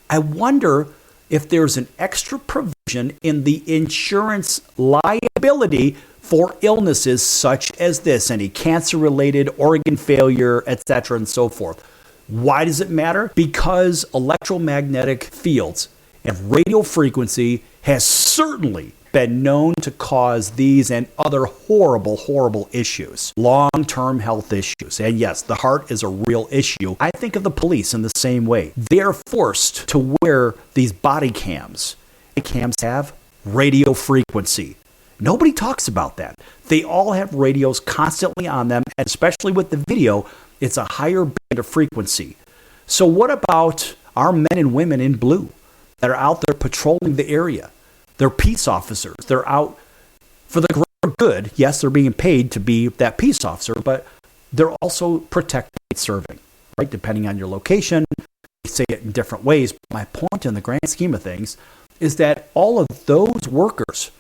I wonder if there's an extra provision in the insurance liability for illnesses such as this, any cancer-related, organ failure, etc., and so forth. Why does it matter? Because electromagnetic fields and radio frequency has certainly been known to cause these and other horrible, horrible issues, long-term health issues. And yes, the heart is a real issue. I think of the police in the same way. They are forced to wear these body cams. The cams have radio frequency. Nobody talks about that. They all have radios constantly on them, and especially with the video, it's a higher band of frequency. So what about our men and women in blue that are out there patrolling the area? They're peace officers. They're out for the greater good. Yes, they're being paid to be that peace officer, but they're also protecting and serving, right? Depending on your location, you say it in different ways. But my point in the grand scheme of things is that all of those workers,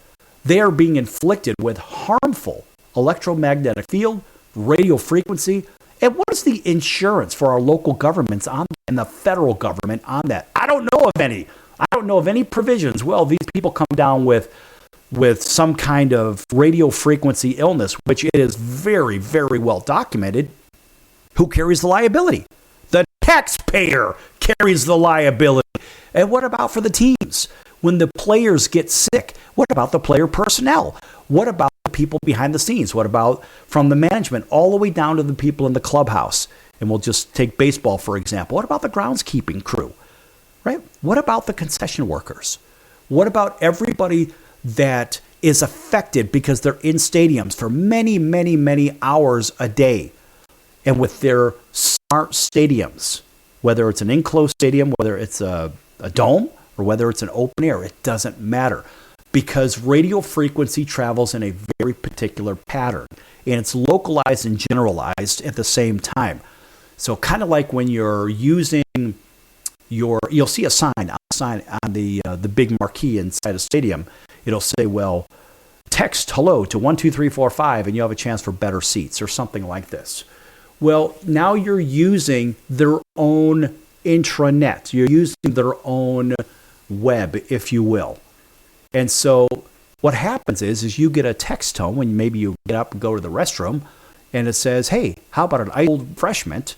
they are being inflicted with harmful electromagnetic field, radio frequency. And what is the insurance for our local governments on and the federal government on that? I don't know of any. I don't know of any provisions. Well, these people come down with some kind of radio frequency illness, which it is very, very well documented. Who carries the liability? The taxpayer carries the liability. And what about for the teams? When the players get sick, what about the player personnel? What about the people behind the scenes? What about from the management all the way down to the people in the clubhouse? And we'll just take baseball, for example. What about the groundskeeping crew, right? What about the concession workers? What about everybody that is affected because they're in stadiums for many, many, many hours a day? And with their smart stadiums, whether it's an enclosed stadium, whether it's a dome, or whether it's an open air, it doesn't matter. Because radio frequency travels in a very particular pattern. And it's localized and generalized at the same time. So kind of like when you're using you'll see a sign on the big marquee inside a stadium. It'll say, well, text hello to 12345 and you have a chance for better seats or something like this. Well, now you're using their own intranet. You're using their own web, if you will. And so what happens is you get a text tone when maybe you get up and go to the restroom and it says, hey, how about an ice refreshment?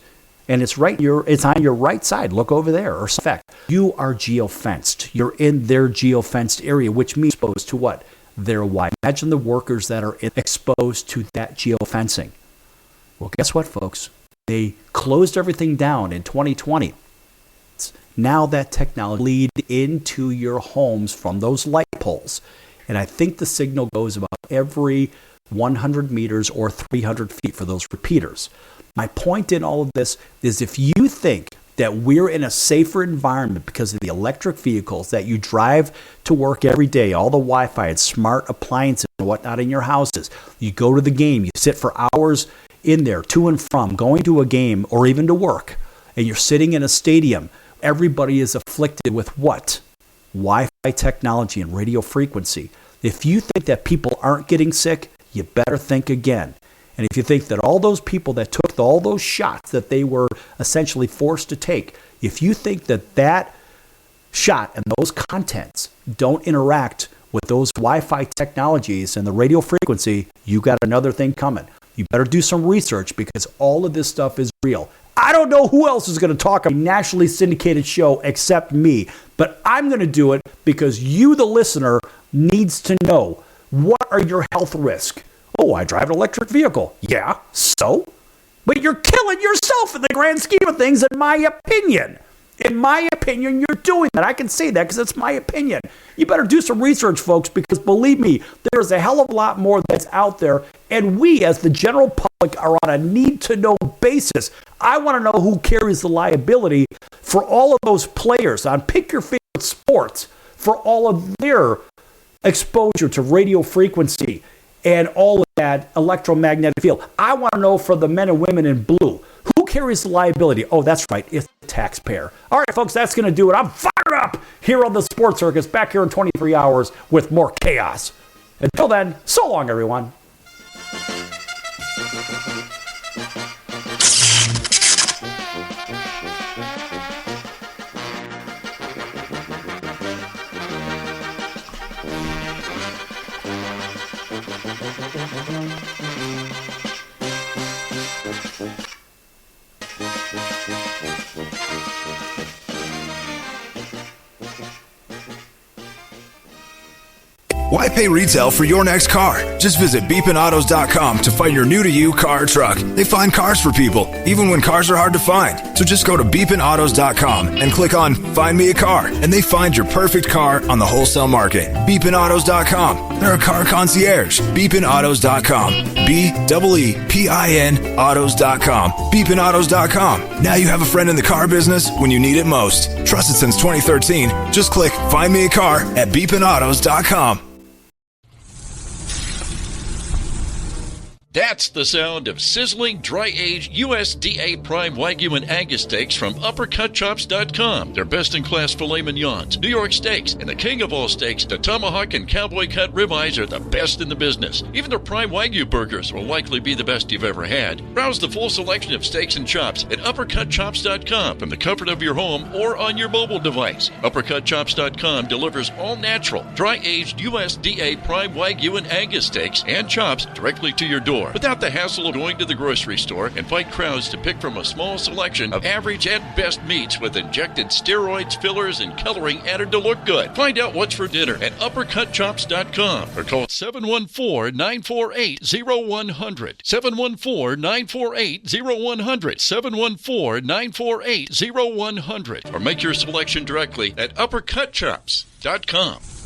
And it's on your right side. Look over there. Or in fact, you are geofenced. You're in their geofenced area, which means exposed to what? Their Wi-Fi. Imagine the workers that are exposed to that geofencing. Well, guess what, folks? They closed everything down in 2020. Now that technology leads into your homes from those light poles. And I think the signal goes about every 100 meters or 300 feet for those repeaters. My point in all of this is if you think that we're in a safer environment because of the electric vehicles that you drive to work every day, all the Wi-Fi and smart appliances and whatnot in your houses, you go to the game, you sit for hours in there, to and from, going to a game or even to work, and you're sitting in a stadium, everybody is afflicted with what? Wi-Fi technology and radio frequency. If you think that people aren't getting sick, you better think again. And if you think that all those people that took all those shots that they were essentially forced to take, if you think that that shot and those contents don't interact with those Wi-Fi technologies and the radio frequency, you got another thing coming. You better do some research because all of this stuff is real. I don't know who else is going to talk on a nationally syndicated show except me, but I'm going to do it because you, the listener, needs to know what are your health risks. Oh, I drive an electric vehicle. Yeah, so? But you're killing yourself in the grand scheme of things, in my opinion. In my opinion, you're doing that. I can say that because it's my opinion. You better do some research, folks, because believe me, there's a hell of a lot more that's out there. And we, as the general public, are on a need-to-know basis. I want to know who carries the liability for all of those players on Pick Your Favorite Sports for all of their exposure to radio frequency and all of that electromagnetic field. I want to know for the men and women in blue, who carries the liability? Oh, that's right, it's the taxpayer. All right, folks, that's going to do it. I'm fired up here on the Sports Circus, back here in 23 hours with more chaos. Until then, so long, everyone. Why pay retail for your next car? Just visit beepinautos.com to find your new-to-you car or truck. They find cars for people, even when cars are hard to find. So just go to beepinautos.com and click on Find Me a Car, and they find your perfect car on the wholesale market. Beepinautos.com. They're a car concierge. Beepinautos.com. BEEPIN autos.com. Beepinautos.com. Now you have a friend in the car business when you need it most. Trusted since 2013. Just click Find Me a Car at beepinautos.com. That's the sound of sizzling, dry-aged USDA Prime Wagyu and Angus steaks from UpperCutChops.com. Their best-in-class filet mignons, New York steaks, and the king of all steaks, the tomahawk and cowboy cut ribeyes are the best in the business. Even their Prime Wagyu burgers will likely be the best you've ever had. Browse the full selection of steaks and chops at UpperCutChops.com from the comfort of your home or on your mobile device. UpperCutChops.com delivers all-natural, dry-aged USDA Prime Wagyu and Angus steaks and chops directly to your door. store without the hassle of going to the grocery store and fight crowds to pick from a small selection of average at best meats with injected steroids, fillers, and coloring added to look good. Find out what's for dinner at uppercutchops.com or call 714-948-0100. 714-948-0100. 714-948-0100. Or make your selection directly at uppercutchops.com.